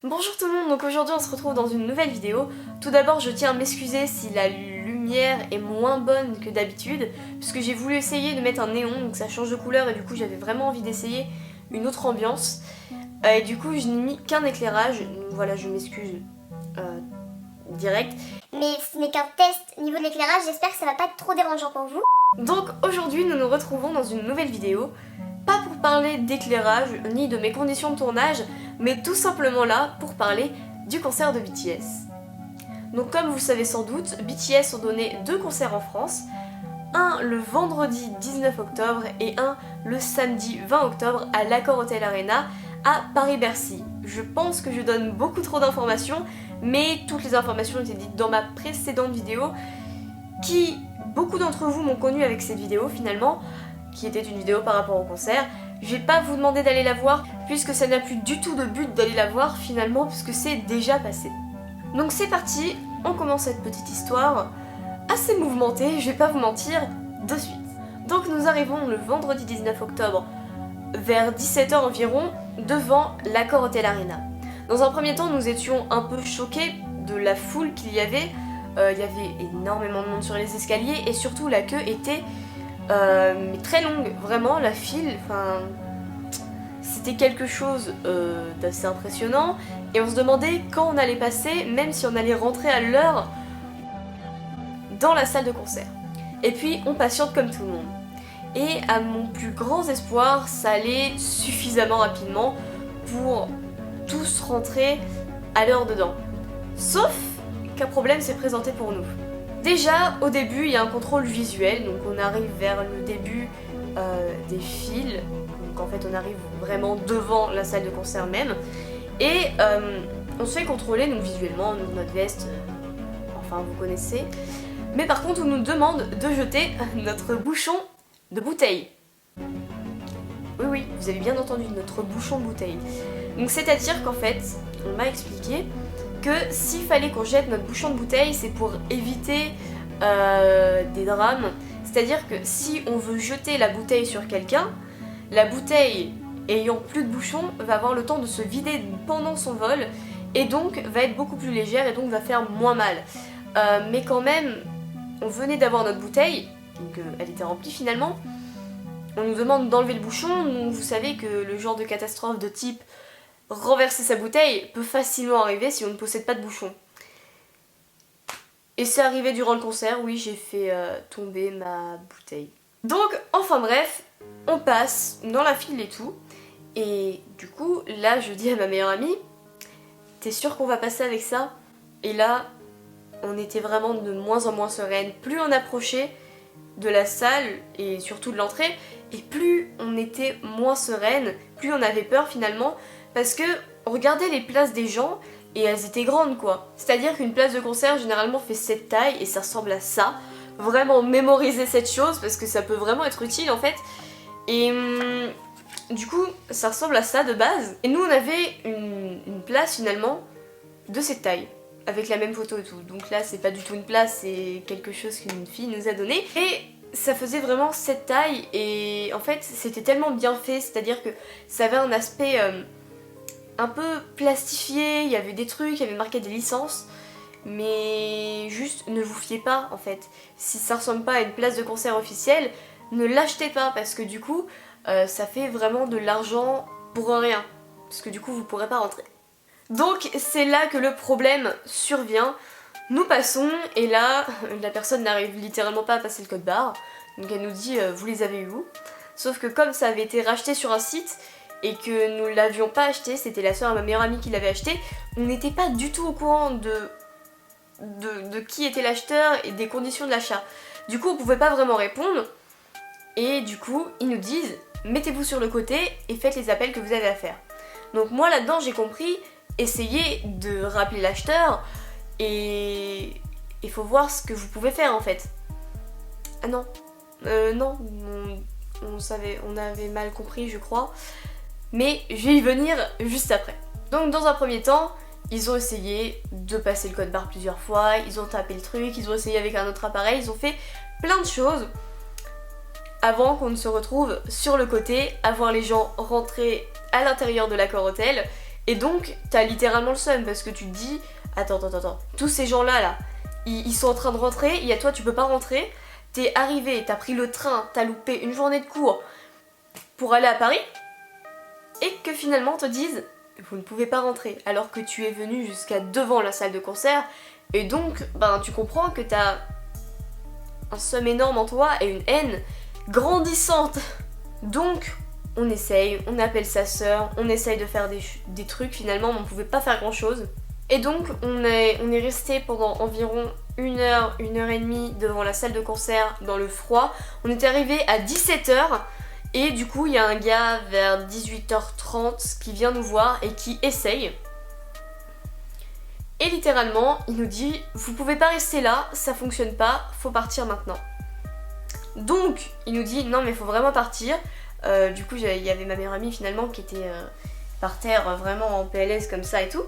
Bonjour tout le monde, donc aujourd'hui on se retrouve dans une nouvelle vidéo. Tout d'abord je tiens à m'excuser si la lumière est moins bonne que d'habitude, puisque j'ai voulu essayer de mettre un néon, donc ça change de couleur et du coup j'avais vraiment envie d'essayer une autre ambiance. Et du coup je n'ai mis qu'un éclairage, donc voilà je m'excuse direct. Mais ce n'est qu'un test niveau de l'éclairage, j'espère que ça va pas être trop dérangeant pour vous. Donc aujourd'hui nous nous retrouvons dans une nouvelle vidéo, pas pour parler d'éclairage ni de mes conditions de tournage, mais tout simplement là pour parler du concert de BTS. Donc comme vous le savez sans doute, BTS ont donné 2 concerts en France, un le vendredi 19 octobre et un le samedi 20 octobre à l'Accor Hotel Arena à Paris-Bercy. Je pense que je donne beaucoup trop d'informations, mais toutes les informations étaient dites dans ma précédente vidéo, qui beaucoup d'entre vous m'ont connu avec cette vidéo finalement, qui était une vidéo par rapport au concert. Je vais pas vous demander d'aller la voir, puisque ça n'a plus du tout de but d'aller la voir finalement, puisque c'est déjà passé. Donc c'est parti, on commence cette petite histoire assez mouvementée, je vais pas vous mentir, de suite. Donc nous arrivons le vendredi 19 octobre, vers 17 h environ, devant l'Accor Hotel Arena. Dans un premier temps, nous étions un peu choqués de la foule qu'il y avait. Il y avait énormément de monde sur les escaliers, et surtout la queue était mais très longue, vraiment la file, enfin c'était quelque chose d'assez impressionnant et on se demandait quand on allait passer, même si on allait rentrer à l'heure dans la salle de concert. Et puis on patiente comme tout le monde. Et à mon plus grand espoir, ça allait suffisamment rapidement pour tous rentrer à l'heure dedans. Sauf qu'un problème s'est présenté pour nous. Déjà, au début, il y a un contrôle visuel, donc on arrive vers le début des files, donc en fait on arrive vraiment devant la salle de concert même, et on se fait contrôler donc visuellement, donc notre veste, enfin vous connaissez, mais par contre on nous demande de jeter notre bouchon de bouteille. Oui, vous avez bien entendu, notre bouchon de bouteille. Donc c'est-à-dire qu'en fait, on m'a expliqué que s'il fallait qu'on jette notre bouchon de bouteille, c'est pour éviter des drames. C'est-à-dire que si on veut jeter la bouteille sur quelqu'un, la bouteille ayant plus de bouchon va avoir le temps de se vider pendant son vol et donc va être beaucoup plus légère et donc va faire moins mal. Mais quand même, on venait d'avoir notre bouteille, donc elle était remplie finalement. On nous demande d'enlever le bouchon, donc vous savez que le genre de catastrophe de type renverser sa bouteille peut facilement arriver si on ne possède pas de bouchon. Et c'est arrivé durant le concert, oui, j'ai fait tomber ma bouteille. Donc, enfin bref, on passe dans la file et tout. Et du coup, là, je dis à ma meilleure amie, t'es sûre qu'on va passer avec ça? Et là, on était vraiment de moins en moins sereine. Plus on approchait de la salle, et surtout de l'entrée, et plus on était moins sereine, plus on avait peur finalement, parce que on regardait les places des gens et elles étaient grandes quoi. C'est-à-dire qu'une place de concert généralement fait cette taille et ça ressemble à ça. Vraiment mémoriser cette chose parce que ça peut vraiment être utile en fait. Et du coup ça ressemble à ça de base. Et nous on avait une place finalement de cette taille, avec la même photo et tout. Donc là c'est pas du tout une place, c'est quelque chose qu'une fille nous a donné. Et ça faisait vraiment cette taille et en fait c'était tellement bien fait, c'est-à-dire que ça avait un aspect un peu plastifié, il y avait des trucs, il y avait marqué des licences, mais juste ne vous fiez pas en fait. Si ça ressemble pas à une place de concert officielle, ne l'achetez pas parce que du coup ça fait vraiment de l'argent pour rien, parce que du coup vous pourrez pas rentrer. Donc c'est là que le problème survient. Nous passons et là la personne n'arrive littéralement pas à passer le code barre, donc elle nous dit vous les avez eu où? Sauf que comme ça avait été racheté sur un site et que nous l'avions pas acheté, c'était la soeur à ma meilleure amie qui l'avait acheté, on n'était pas du tout au courant de qui était l'acheteur et des conditions de l'achat. Du coup on pouvait pas vraiment répondre et du coup ils nous disent mettez-vous sur le côté et faites les appels que vous avez à faire. Donc moi là-dedans j'ai compris, essayez de rappeler l'acheteur et il faut voir ce que vous pouvez faire en fait. Ah non, non, on avait mal compris je crois. Mais je vais y venir juste après. Donc dans un premier temps, ils ont essayé de passer le code barre plusieurs fois, ils ont tapé le truc, ils ont essayé avec un autre appareil, ils ont fait plein de choses avant qu'on ne se retrouve sur le côté, à voir les gens rentrer à l'intérieur de l'Accor Hotel Et donc t'as littéralement le seum parce que tu te dis attends, tous ces gens là, ils sont en train de rentrer, et à toi tu peux pas rentrer, t'es arrivé, t'as pris le train, t'as loupé une journée de cours pour aller à Paris, et que finalement on te dise vous ne pouvez pas rentrer alors que tu es venu jusqu'à devant la salle de concert, et donc tu comprends que t'as un seum énorme en toi et une haine grandissante. Donc on essaye, on appelle sa sœur, on essaye de faire des trucs, finalement mais on pouvait pas faire grand chose. Et donc on est resté pendant environ 1 heure et demie devant la salle de concert dans le froid. On était arrivé à 17h et du coup il y a un gars vers 18h30 qui vient nous voir et qui essaye. Et littéralement il nous dit vous pouvez pas rester là, ça fonctionne pas, faut partir maintenant. Donc il nous dit non mais faut vraiment partir. Du coup il y avait ma meilleure amie finalement qui était par terre vraiment en PLS comme ça et tout.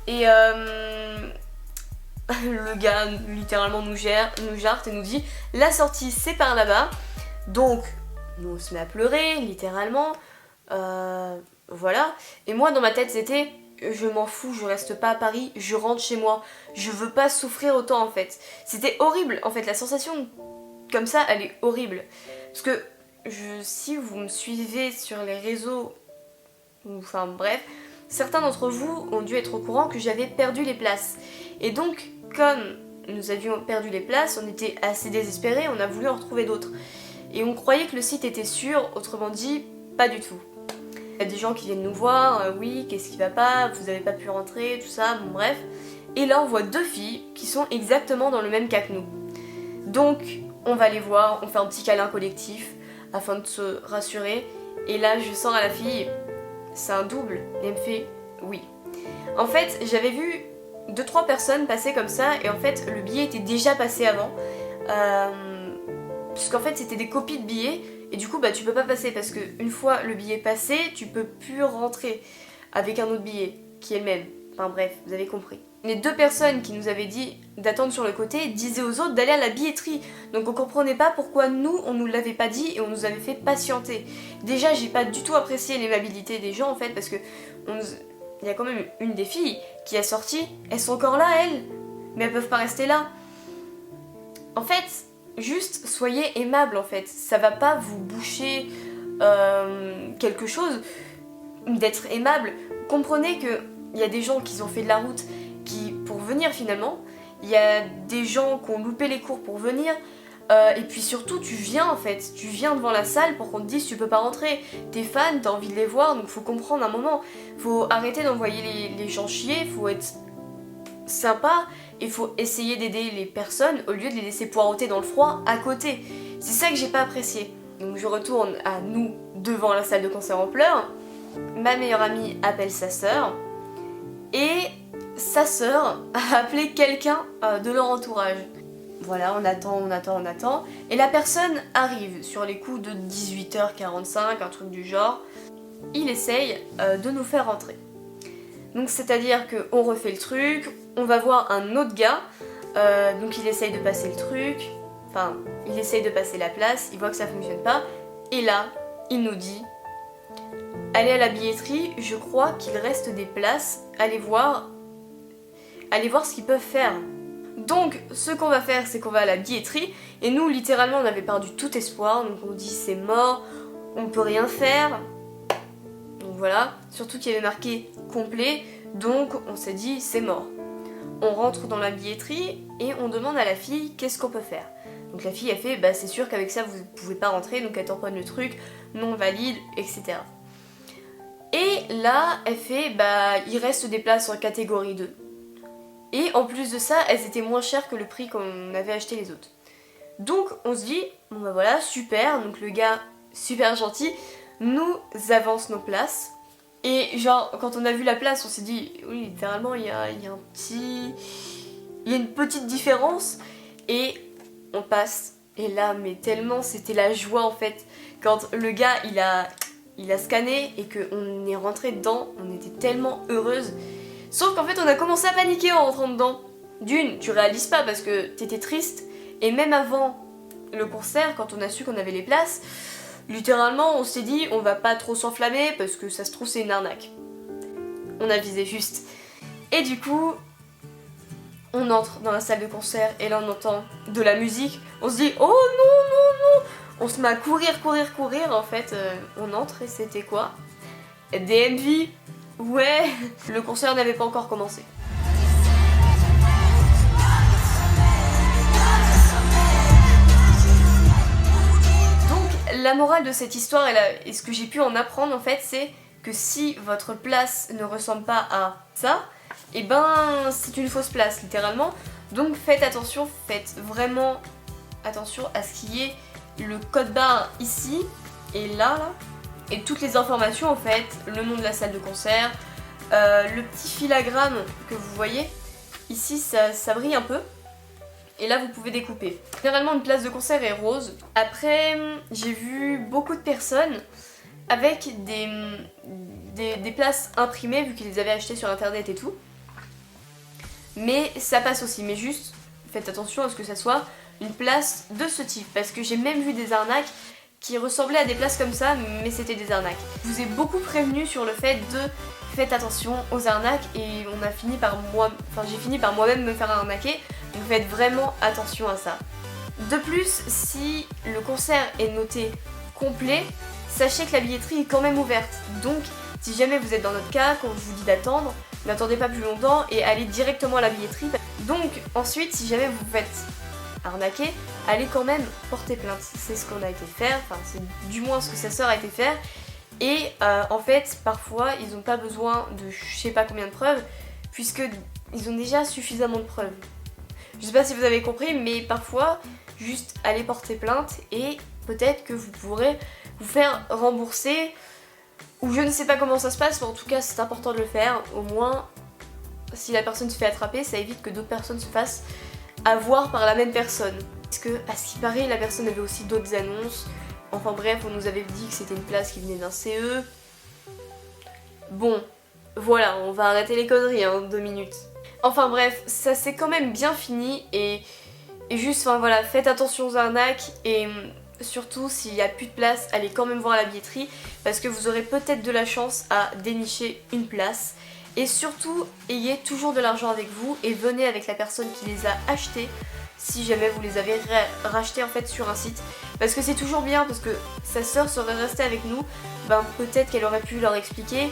Et le gars littéralement nous jarte et nous dit la sortie c'est par là-bas. Donc nous on se met à pleurer littéralement. Voilà. Et moi dans ma tête c'était je m'en fous, je reste pas à Paris, je rentre chez moi. Je veux pas souffrir autant en fait. C'était horrible en fait, la sensation comme ça elle est horrible. Parce que si vous me suivez sur les réseaux, enfin bref, certains d'entre vous ont dû être au courant que j'avais perdu les places. Et donc, comme nous avions perdu les places, on était assez désespérés, on a voulu en retrouver d'autres. Et on croyait que le site était sûr, autrement dit, pas du tout. Il y a des gens qui viennent nous voir, oui, qu'est-ce qui va pas, vous avez pas pu rentrer, tout ça, bon bref. Et là, on voit 2 filles qui sont exactement dans le même cas que nous. Donc, on va les voir, on fait un petit câlin collectif afin de se rassurer. Et là, je sors à la fille, c'est un double, et elle me fait oui. En fait, j'avais vu 2-3 personnes passer comme ça, et en fait, le billet était déjà passé avant. Puisqu'en fait, c'était des copies de billets, et du coup, tu peux pas passer, parce que une fois le billet passé, tu peux plus rentrer avec un autre billet, qui est le même. Enfin bref, vous avez compris. Les 2 personnes qui nous avaient dit d'attendre sur le côté disaient aux autres d'aller à la billetterie. Donc on comprenait pas pourquoi nous, on nous l'avait pas dit et on nous avait fait patienter. Déjà, j'ai pas du tout apprécié l'aimabilité des gens en fait, parce que il y a quand même une des filles qui a sorti, elles sont encore là elles, mais elles peuvent pas rester là. En fait, juste soyez aimables en fait, ça va pas vous boucher quelque chose d'être aimable. Comprenez que il y a des gens qui ont fait de la route pour venir finalement, il y a des gens qui ont loupé les cours pour venir, et puis surtout tu viens en fait, tu viens devant la salle pour qu'on te dise tu peux pas rentrer, t'es fan, t'as envie de les voir, donc faut comprendre un moment, faut arrêter d'envoyer les gens chier, faut être sympa, et faut essayer d'aider les personnes au lieu de les laisser poireauter dans le froid à côté. C'est ça que j'ai pas apprécié. Donc je retourne à nous devant la salle de concert en pleurs, ma meilleure amie appelle sa sœur, et sa sœur a appelé quelqu'un de leur entourage. Voilà, on attend, et la personne arrive sur les coups de 18h45, un truc du genre. Il essaye de nous faire rentrer. Donc c'est-à-dire qu'on refait le truc, on va voir un autre gars, donc il essaye de passer le truc, enfin, il essaye de passer la place, il voit que ça fonctionne pas, et là, il nous dit allez à la billetterie, je crois qu'il reste des places, allez voir ce qu'ils peuvent faire. Donc ce qu'on va faire, c'est qu'on va à la billetterie, et nous littéralement on avait perdu tout espoir, donc on dit c'est mort, on peut rien faire. Donc voilà, surtout qu'il y avait marqué complet, donc on s'est dit c'est mort. On rentre dans la billetterie et on demande à la fille qu'est-ce qu'on peut faire. Donc la fille elle fait c'est sûr qu'avec ça vous pouvez pas rentrer, donc elle tamponne le truc, non valide, etc. Et là elle fait il reste des places en catégorie 2. Et en plus de ça, elles étaient moins chères que le prix qu'on avait acheté les autres. Donc on se dit, bon voilà, super, donc le gars, super gentil, nous avance nos places. Et genre, quand on a vu la place, on s'est dit, oui, littéralement, il y a une petite différence. Et on passe, et là, mais tellement, c'était la joie en fait. Quand le gars, il a scanné et qu'on est rentré dedans, on était tellement heureuse. Sauf qu'en fait on a commencé à paniquer en rentrant dedans. D'une, tu réalises pas parce que t'étais triste, et même avant le concert, quand on a su qu'on avait les places, littéralement on s'est dit on va pas trop s'enflammer parce que ça se trouve c'est une arnaque. on a visé juste. Et du coup, on entre dans la salle de concert et là on entend de la musique. On se dit oh non, non, non. On se met à courir, courir, courir. En fait, on entre et c'était quoi? DMV. Ouais, le concert n'avait pas encore commencé. Donc la morale de cette histoire et ce que j'ai pu en apprendre en fait, c'est que si votre place ne ressemble pas à ça, et ben c'est une fausse place littéralement. Donc faites attention, faites vraiment attention à ce qui est le code barre ici et là, et toutes les informations en fait, le nom de la salle de concert, le petit filagramme que vous voyez ici, ça brille un peu et là vous pouvez découper. Généralement une place de concert est rose. Après j'ai vu beaucoup de personnes avec des places imprimées vu qu'ils les avaient achetées sur internet et tout, mais ça passe aussi, mais juste faites attention à ce que ça soit une place de ce type, parce que j'ai même vu des arnaques qui ressemblaient à des places comme ça, mais c'était des arnaques. Je vous ai beaucoup prévenu sur le fait de faites attention aux arnaques et j'ai fini par moi-même me faire arnaquer, donc faites vraiment attention à ça. De plus, si le concert est noté complet, sachez que la billetterie est quand même ouverte, donc si jamais vous êtes dans notre cas, quand je vous dis d'attendre, n'attendez pas plus longtemps et allez directement à la billetterie. Donc ensuite, si jamais vous faites arnaquer, allez quand même porter plainte. C'est ce qu'on a été faire, enfin c'est du moins ce que sa sœur a été faire. Et en fait, parfois, ils n'ont pas besoin de je sais pas combien de preuves, puisque ils ont déjà suffisamment de preuves. Je sais pas si vous avez compris, mais parfois, juste allez porter plainte et peut-être que vous pourrez vous faire rembourser, ou je ne sais pas comment ça se passe, mais en tout cas c'est important de le faire. Au moins, si la personne se fait attraper, ça évite que d'autres personnes se fassent avoir par la même personne. Parce que, à ce qui paraît, la personne avait aussi d'autres annonces. Enfin bref, on nous avait dit que c'était une place qui venait d'un CE. Bon, voilà, on va arrêter les conneries, 2 minutes. Enfin bref, ça s'est quand même bien fini et juste, enfin voilà, faites attention aux arnaques et surtout s'il n'y a plus de place, allez quand même voir la billetterie parce que vous aurez peut-être de la chance à dénicher une place. Et surtout, ayez toujours de l'argent avec vous et venez avec la personne qui les a achetés si jamais vous les avez rachetés en fait sur un site. Parce que c'est toujours bien, parce que sa sœur serait restée avec nous, ben peut-être qu'elle aurait pu leur expliquer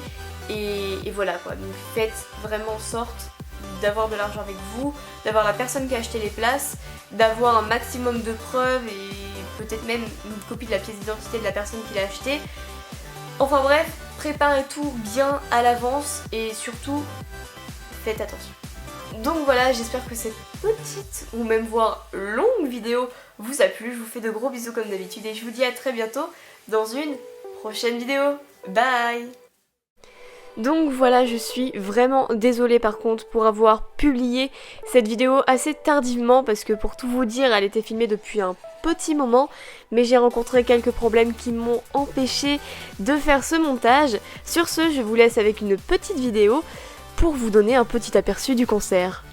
et voilà quoi. Donc faites vraiment en sorte d'avoir de l'argent avec vous, d'avoir la personne qui a acheté les places, d'avoir un maximum de preuves et peut-être même une copie de la pièce d'identité de la personne qui l'a acheté. Enfin bref, préparez tout bien à l'avance et surtout, faites attention. Donc voilà, j'espère que cette petite ou même voire longue vidéo vous a plu. Je vous fais de gros bisous comme d'habitude et je vous dis à très bientôt dans une prochaine vidéo. Bye! Donc voilà, je suis vraiment désolée par contre pour avoir publié cette vidéo assez tardivement parce que pour tout vous dire, elle était filmée depuis un petit moment, mais j'ai rencontré quelques problèmes qui m'ont empêché de faire ce montage. Sur ce, je vous laisse avec une petite vidéo pour vous donner un petit aperçu du concert.